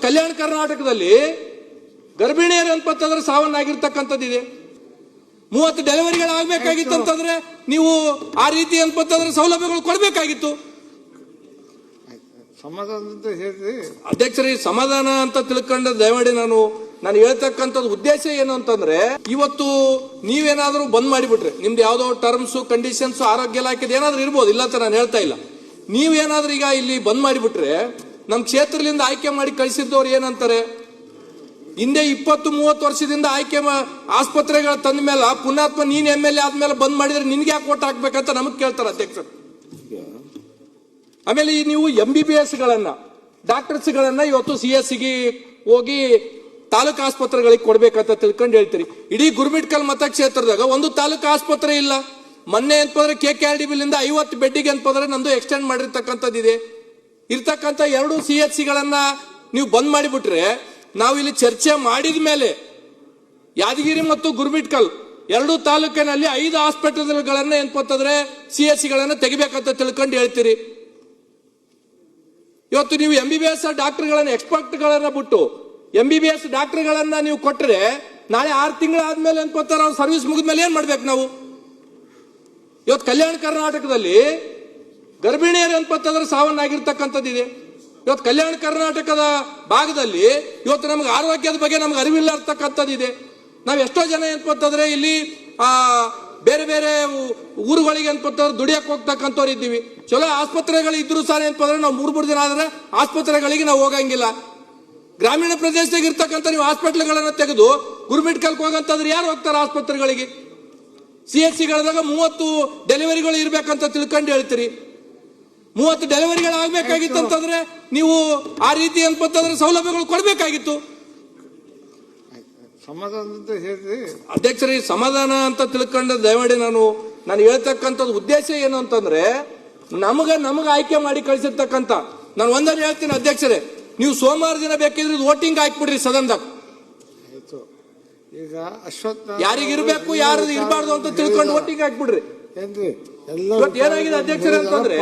ಕಲ್ಯಾಣ ಕರ್ನಾಟಕದಲ್ಲಿ ಗರ್ಭಿಣಿಯರು ಅನ್ಪತ್ತಂದ್ರೆ ಸಾವನ್ನಾಗಿರ್ತಕ್ಕಂಥದ್ದಿದೆ. 30 ಡೆಲಿವರಿಗಳಾಗಬೇಕಾಗಿತ್ತಂತಂದ್ರೆ ನೀವು ಆ ರೀತಿ ಅನ್ಪತ್ತಂದ್ರೆ ಸೌಲಭ್ಯಗಳು ಕೊಡಬೇಕಾಗಿತ್ತು. ಅಧ್ಯಕ್ಷರೇ, ಸಮಾಧಾನ ಅಂತ ತಿಳ್ಕೊಂಡ ದಯಮಾಡಿ ನಾನು ಹೇಳ್ತಕ್ಕಂಥದ್ದು ಉದ್ದೇಶ ಏನು ಅಂತಂದ್ರೆ, ಇವತ್ತು ನೀವೇನಾದ್ರೂ ಬಂದ್ ಮಾಡಿಬಿಟ್ರೆ ನಿಮ್ದು ಯಾವ್ದೋ ಟರ್ಮ್ಸ್ ಕಂಡೀಷನ್ಸ್ ಆರೋಗ್ಯ ಇಲಾಖೆದು ಏನಾದ್ರೂ ಇರ್ಬೋದು, ಇಲ್ಲ ಅಂತ ನಾನು ಹೇಳ್ತಾ ಇಲ್ಲ. ನೀವೇನಾದ್ರೂ ಈಗ ಇಲ್ಲಿ ಬಂದ್ ಮಾಡಿಬಿಟ್ರೆ ನಮ್ ಕ್ಷೇತ್ರದಿಂದ ಆಯ್ಕೆ ಮಾಡಿ ಕಳಿಸಿದ್ದವ್ರು ಏನಂತಾರೆ, ಹಿಂದೆ 20-30 ವರ್ಷದಿಂದ ಆಯ್ಕೆ ಆಸ್ಪತ್ರೆಗಳ ತಂದ ಮೇಲೆ ಪುಣ್ಯಾತ್ಮ ನೀನ್ MLA ಆದ್ಮೇಲೆ ಬಂದ್ ಮಾಡಿದ್ರೆ ನಿನ್ಗೆ ಯಾಕೆ ಓಟ್ ಹಾಕ್ಬೇಕಂತ ನಮಗ್ ಕೇಳ್ತಾರೆ ಅಧ್ಯಕ್ಷರು. ಆಮೇಲೆ ನೀವು MBBS ಗಳನ್ನ ಡಾಕ್ಟರ್ಸ್ ಗಳನ್ನ ಇವತ್ತು CSಗೆ ಹೋಗಿ ತಾಲೂಕು ಆಸ್ಪತ್ರೆಗಳಿಗೆ ಕೊಡ್ಬೇಕಂತ ತಿಳ್ಕೊಂಡು ಹೇಳ್ತೀರಿ. ಇಡೀ ಗುರುಮಿಟ್ಕಲ್ ಮತಕ್ಷೇತ್ರದಾಗ ಒಂದು ತಾಲೂಕು ಆಸ್ಪತ್ರೆ ಇಲ್ಲ. ಮೊನ್ನೆ ಅಂತಂದ್ರೆ KKRDB ಲಿಂದ 50 ಬೆಡ್ಡಿಗೆ ಅಂತಂದ್ರೆ ನಂದು ಎಕ್ಸ್ಟೆಂಡ್ ಮಾಡಿರ್ತಕ್ಕಂಥದ್ದಿದೆ. ಇರ್ತಕ್ಕಂಥ 2 CHC ಗಳನ್ನ ನೀವು ಬಂದ್ ಮಾಡಿಬಿಟ್ರೆ ನಾವು ಇಲ್ಲಿ ಚರ್ಚೆ ಮಾಡಿದ ಮೇಲೆ ಯಾದಗಿರಿ ಮತ್ತು ಗುರುಮಿಟ್ಕಲ್ 2 ತಾಲೂಕಿನಲ್ಲಿ 5 ಹಾಸ್ಪಿಟಲ್ಗಳನ್ನ ಏನ್ಪತ್ತಂದ್ರೆ CHC ಗಳನ್ನ ತೆಗಿಬೇಕಂತ ತಿಳ್ಕೊಂಡು ಹೇಳ್ತೀರಿ. ಇವತ್ತು ನೀವು MBBS ಡಾಕ್ಟರ್ಗಳನ್ನ ಎಕ್ಸ್ಪರ್ಟ್ಗಳನ್ನ ಬಿಟ್ಟು MBBS ಡಾಕ್ಟರ್ಗಳನ್ನ ನೀವು ಕೊಟ್ಟರೆ ನಾಳೆ 6 ತಿಂಗಳಾದ್ಮೇಲೆ ಅನ್ಕೋತಾರ ಅವ್ರ ಸರ್ವಿಸ್ ಮುಗಿದ್ಮೇಲೆ ಏನ್ ಮಾಡ್ಬೇಕು ನಾವು? ಇವತ್ತು ಕಲ್ಯಾಣ ಕರ್ನಾಟಕದಲ್ಲಿ ಗರ್ಭಿಣಿಯರು ಅನ್ಪತ್ತಂದ್ರೆ ಸಾವನ್ನಾಗಿರ್ತಕ್ಕಂಥದ್ದಿದೆ. ಇವತ್ತು ಕಲ್ಯಾಣ ಕರ್ನಾಟಕದ ಭಾಗದಲ್ಲಿ ಇವತ್ತು ನಮ್ಗೆ ಆರೋಗ್ಯದ ಬಗ್ಗೆ ನಮ್ಗೆ ಅರಿವಿಲ್ಲ ಇರ್ತಕ್ಕಂಥದ್ದಿದೆ. ನಾವ್ ಎಷ್ಟೋ ಜನ ಏನ್ಪತ್ತಂದ್ರೆ ಇಲ್ಲಿ ಬೇರೆ ಬೇರೆ ಊರುಗಳಿಗೆ ಅನ್ಪತ್ತಂದ್ರೆ ದುಡಿಯಕ್ಕೆ ಹೋಗ್ತಕ್ಕಂಥವ್ರು ಇದ್ದೀವಿ. ಚಲೋ ಆಸ್ಪತ್ರೆಗಳು ಇದ್ರು ಸಹ ಏನಪ್ಪಂದ್ರೆ ನಾವು 3 ದಿನ ಆದ್ರೆ ಆಸ್ಪತ್ರೆಗಳಿಗೆ ನಾವು ಹೋಗಂಗಿಲ್ಲ. ಗ್ರಾಮೀಣ ಪ್ರದೇಶದಾಗ ಇರ್ತಕ್ಕಂಥ ನೀವು ಹಾಸ್ಪಿಟಲ್ಗಳನ್ನ ತೆಗೆದು ಗುರುಮಿಟ್ಕಲ್ಗೆ ಹೋಗಂತಂದ್ರೆ ಯಾರು ಹೋಗ್ತಾರೆ ಆಸ್ಪತ್ರೆಗಳಿಗೆ? CHCಗಳದಾಗ 30 ಡೆಲಿವರಿಗಳು ಇರ್ಬೇಕಂತ ತಿಳ್ಕೊಂಡು ಹೇಳ್ತೀರಿ. 30 ಡೆಲಿವರಿಗಳಾಗಬೇಕಾಗಿತ್ತಂತಂದ್ರೆ ನೀವು ಆ ರೀತಿ ಅನ್ಪತ್ತಂದ್ರೆ ಸೌಲಭ್ಯಗಳು ಕೊಡಬೇಕಾಗಿತ್ತು. ಅಧ್ಯಕ್ಷರೇ, ಸಮಾಧಾನ ಅಂತ ತಿಳ್ಕೊಂಡ ದಯಮಾಡಿ ನಾನು ಹೇಳ್ತಕ್ಕಂಥದ್ದು ಉದ್ದೇಶ ಏನು ಅಂತಂದ್ರೆ, ನಮಗ ಆಯ್ಕೆ ಮಾಡಿ ಕಳಿಸಿರ್ತಕ್ಕಂಥ ನಾನು ಒಂದನ್ನು ಹೇಳ್ತೀನಿ ಅಧ್ಯಕ್ಷರೇ, ನೀವು ಸೋಮವಾರ ದಿನ ಬೇಕಿದ್ರೆ ವೋಟಿಂಗ್ ಹಾಕ್ಬಿಡ್ರಿ ಸದನದಾಗ. ಈಗ ಅಶ್ವತ್ಥ ಯಾರಿಗಿರ್ಬೇಕು ಯಾರು ಇರಬಾರ್ದು ಅಂತ ತಿಳ್ಕೊಂಡು ವೋಟಿಂಗ್ ಹಾಕ್ಬಿಡ್ರಿ. ಏನಾಗಿದೆ ಅಧ್ಯಕ್ಷರೇ ಅಂತಂದ್ರೆ